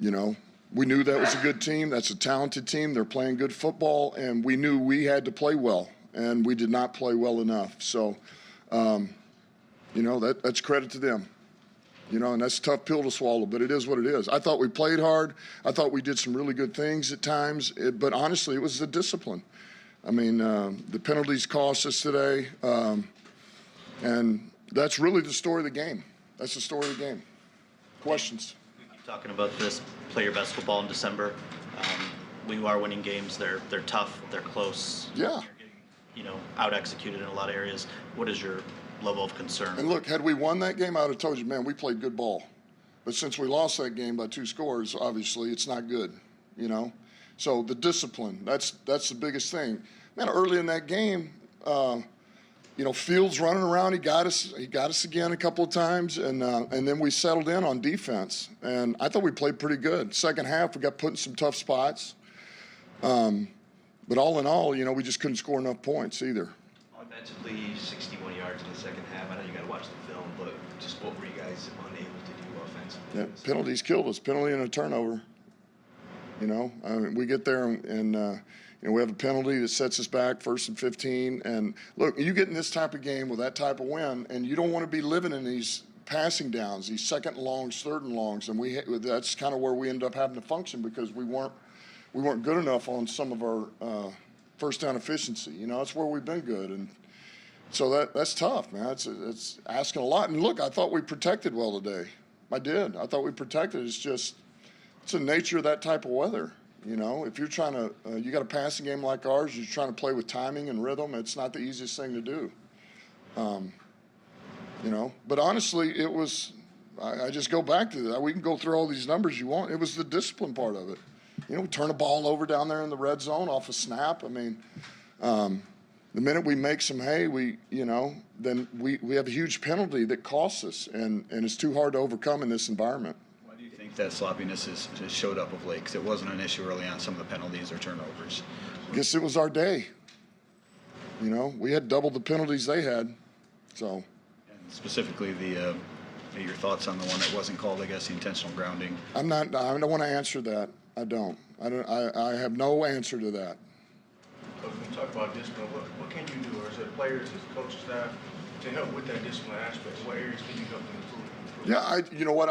You know, we knew that was a good team. That's a talented team. They're playing good football, and we knew we had to play well, and we did not play well enough. So, you know, that's credit to them. You know, and that's a tough pill to swallow, but it is what it is. I thought we played hard. I thought we did some really good things at times, but honestly, it was the discipline. I mean, the penalties cost us today, and that's really the story of the game. That's the story of the game. Questions? We keep talking about this, play your best football in December. When you are winning games, they're tough, they're close. Yeah. You're getting, you know, out-executed in a lot of areas. What is your level of concern? And look, had we won that game, I would have told you, man, we played good ball. But since we lost that game by 2 scores, obviously it's not good, you know. So the discipline, that's the biggest thing. Man, early in that game, you know, Fields running around, he got us again a couple of times, and then we settled in on defense. And I thought we played pretty good. Second half, we got put in some tough spots. But all in all, you know, we just couldn't score enough points either. Offensively, 61 yards in the second half. I know you got to watch the film, but just what were you guys unable to do offensively? Yeah, penalties killed us. Penalty and a turnover. You know, I mean, we get there and you know, we have a penalty that sets us back 1st and 15. And look, you get in this type of game with that type of win, and you don't want to be living in these passing downs, these 2nd and longs, 3rd and longs, and that's kind of where we end up having to function because we weren't good enough on some of our first down efficiency. You know, that's where we've been good, and so that's tough, man. It's asking a lot. And look, I thought we protected well today. I did. I thought we protected. It's the nature of that type of weather. You know, if you're trying to, you got a passing game like ours, you're trying to play with timing and rhythm. It's not the easiest thing to do. You know, but honestly, it was. I just go back to that. We can go through all these numbers you want. It was the discipline part of it. You know, we turn a ball over down there in the red zone off a snap. I mean, the minute we make some hay, then we have a huge penalty that costs us, and it's too hard to overcome in this environment. Why do you think that sloppiness has showed up of late? Because it wasn't an issue early on some of the penalties or turnovers. I guess it was our day. You know, we had double the penalties they had, so. And specifically, your thoughts on the one that wasn't called, I guess, the intentional grounding. I don't want to answer that. I don't. I have no answer to that. Coach, when you talk about discipline, what can you do, or is it players, is it coaching staff, to help with that discipline aspect? What areas can you help them improve? Yeah, you know what?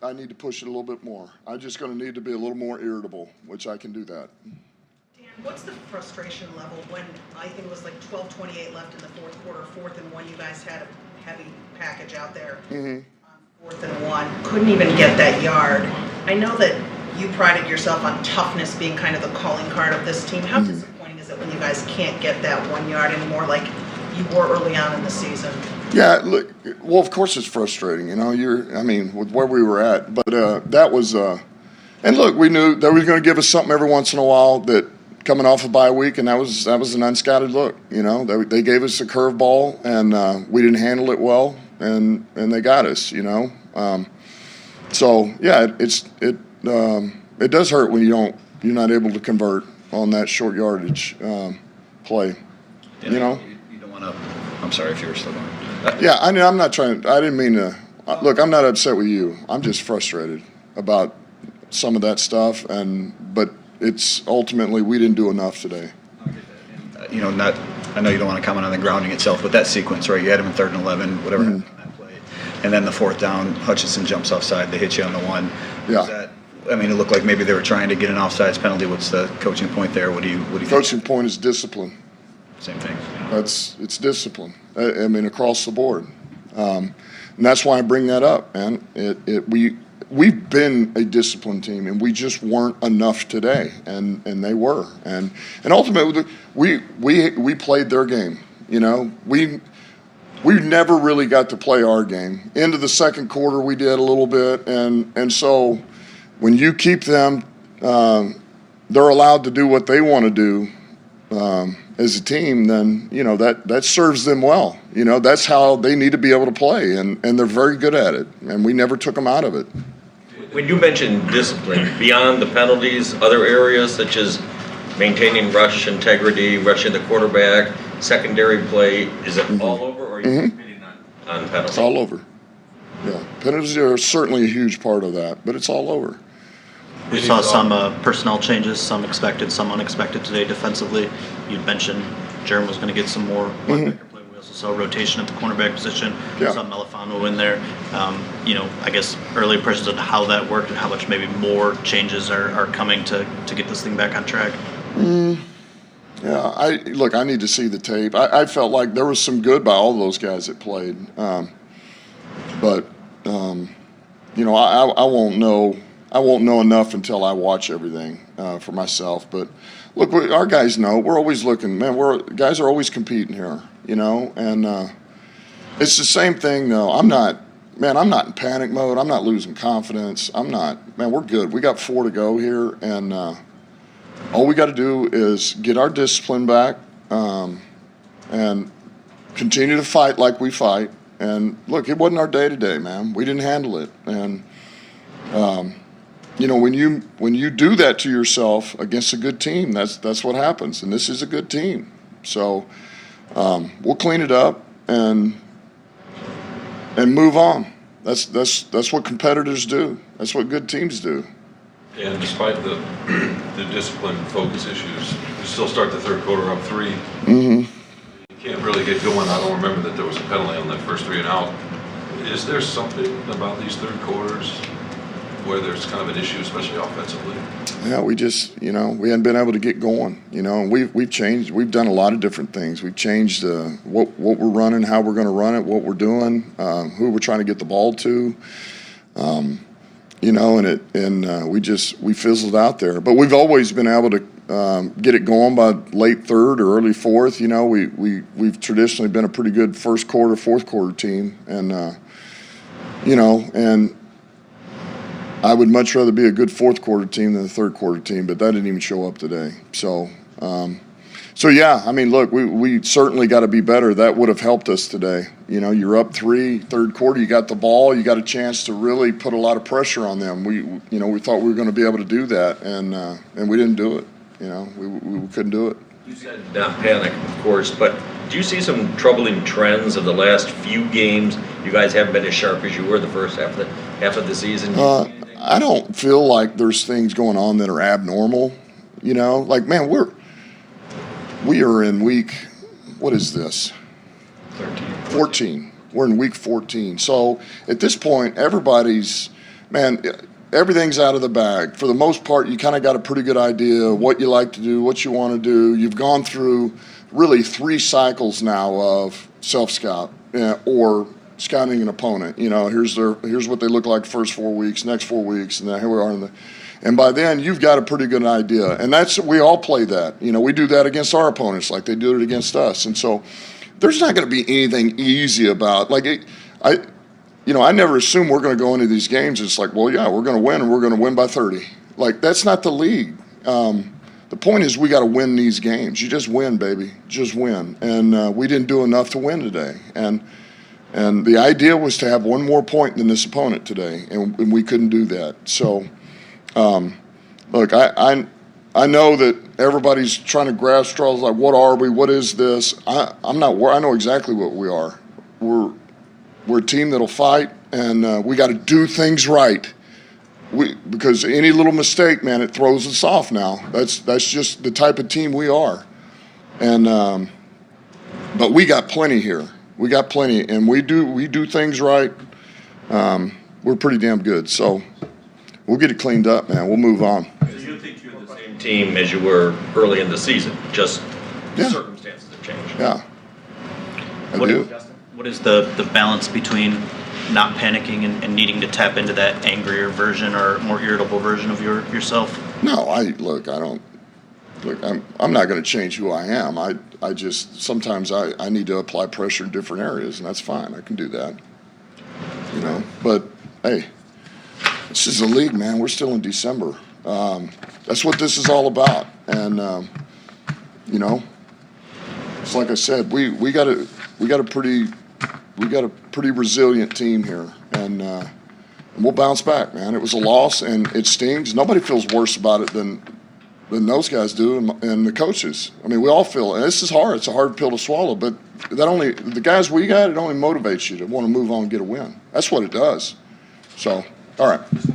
I need to push it a little bit more. I'm just going to need to be a little more irritable, which I can do that. Dan, what's the frustration level when I think it was like 12:28 left in the 4th quarter, 4th and 1, you guys had a heavy package out there on 4th and 1, couldn't even get that yard. I know that you prided yourself on toughness being kind of the calling card of this team. How disappointing is it when you guys can't get that 1 yard anymore like you were early on in the season? Yeah, look, well, of course it's frustrating, you know, with where we were at, but that was, and look, we knew they were going to give us something every once in a while that coming off a bye week, and that was an unscouted look, you know, they gave us a curveball, and we didn't handle it well, and they got us, you know, so yeah, it does hurt when you're not able to convert on that short yardage play, you know. You don't want to. I'm sorry if you were still going. Yeah, I mean, I'm not trying. I didn't mean to. Look, I'm not upset with you. I'm just frustrated about some of that stuff, but it's ultimately we didn't do enough today. You know, I know you don't want to comment on the grounding itself, but that sequence, right? You had him in 3rd and 11, whatever happened on that play, and then the 4th down, Hutchinson jumps offside. They hit you on the 1. Yeah. I mean, it looked like maybe they were trying to get an offsides penalty. What's the coaching point there? What do you think? Coaching point is discipline. Same thing. It's discipline. I mean, across the board, and that's why I bring that up. Man, we've been a disciplined team, and we just weren't enough today, and they were, and ultimately we played their game. You know, we never really got to play our game. Into the 2nd quarter, we did a little bit, and so. When you keep them, they're allowed to do what they want to do as a team, then, you know, that serves them well. You know, that's how they need to be able to play, and they're very good at it, and we never took them out of it. When you mention discipline, beyond the penalties, other areas such as maintaining rush integrity, rushing the quarterback, secondary play, is it all over, or are you hitting on penalties? It's all over, yeah. Penalties are certainly a huge part of that, but it's all over. We saw some personnel changes, some expected, some unexpected today defensively. You'd mentioned Jerem was going to get some more linebacker play. We also saw rotation at the cornerback position. We saw Melifano in there. I guess early impressions on how that worked and how much maybe more changes are coming to get this thing back on track. Yeah, I need to see the tape. I felt like there was some good by all those guys that played. But I won't know. I won't know enough until I watch everything for myself. But look, our guys know. We're always looking. Man, guys are always competing here, and it's the same thing, though. I'm not in panic mode. I'm not losing confidence. We're good. We got 4 to go here, and all we got to do is get our discipline back and continue to fight like we fight. And look, it wasn't our day today, man. We didn't handle it. And when you do that to yourself against a good team, that's what happens. And this is a good team, so we'll clean it up and move on. That's what competitors do. That's what good teams do. And despite the discipline and focus issues, you still start the third quarter up 3. Mm-hmm. You can't really get going. I don't remember that there was a penalty on that first 3 and out. Is there something about these third quarters where there's kind of an issue, especially offensively? Yeah, we just, we hadn't been able to get going, and we've changed. We've done a lot of different things. We've changed what we're running, how we're going to run it, what we're doing, who we're trying to get the ball to, we fizzled out there. But we've always been able to get it going by late third or early fourth. We've traditionally been a pretty good first quarter, fourth quarter team, and and I would much rather be a good fourth quarter team than a third quarter team, but that didn't even show up today. So, look, we certainly got to be better. That would have helped us today. You're up 3, third quarter, you got the ball, you got a chance to really put a lot of pressure on them. We thought we were going to be able to do that, and we didn't do it. We couldn't do it. You said not panic, of course, but do you see some troubling trends of the last few games? You guys haven't been as sharp as you were the first half of the season. I don't feel like there's things going on that are abnormal. We are in week, what is this? 14. We're in week 14. So at this point, everything's out of the bag. For the most part, you kind of got a pretty good idea of what you like to do, what you want to do. You've gone through really 3 cycles now of self-scout or scouting an opponent. Here's what they look like first 4 weeks, next 4 weeks, and then here we are. And by then, you've got a pretty good idea. And we all play that. We do that against our opponents like they do it against us. And so there's not going to be anything easy about I never assume we're going to go into these games. It's like, well, yeah, we're going to win, and we're going to win by 30. That's not the league. The point is we got to win these games. You just win, baby. Just win. And we didn't do enough to win today. And the idea was to have one more point than this opponent today, and we couldn't do that. So, look, I know that everybody's trying to grasp straws like, what are we? What is this? I'm not. I know exactly what we are. We're a team that'll fight, and we got to do things right. Because any little mistake, man, it throws us off now. That's just the type of team we are. And but we got plenty here. We got plenty, and we do things right. We're pretty damn good. So we'll get it cleaned up, man. We'll move on. So you think you're the same team as you were early in the season, just the circumstances have changed? Yeah, I do. What is the balance between not panicking and needing to tap into that angrier version or more irritable version of yourself? No, I'm not going to change who I am. I just sometimes I need to apply pressure in different areas, and that's fine. I can do that. But hey, this is a league, man. We're still in December. That's what this is all about. And it's like I said, we got a pretty resilient team here, and we'll bounce back, man. It was a loss, and it stings. Nobody feels worse about it than those guys do, and the coaches. We all feel it. And this is hard. It's a hard pill to swallow, but the guys we got, it only motivates you to want to move on and get a win. That's what it does. So, all right.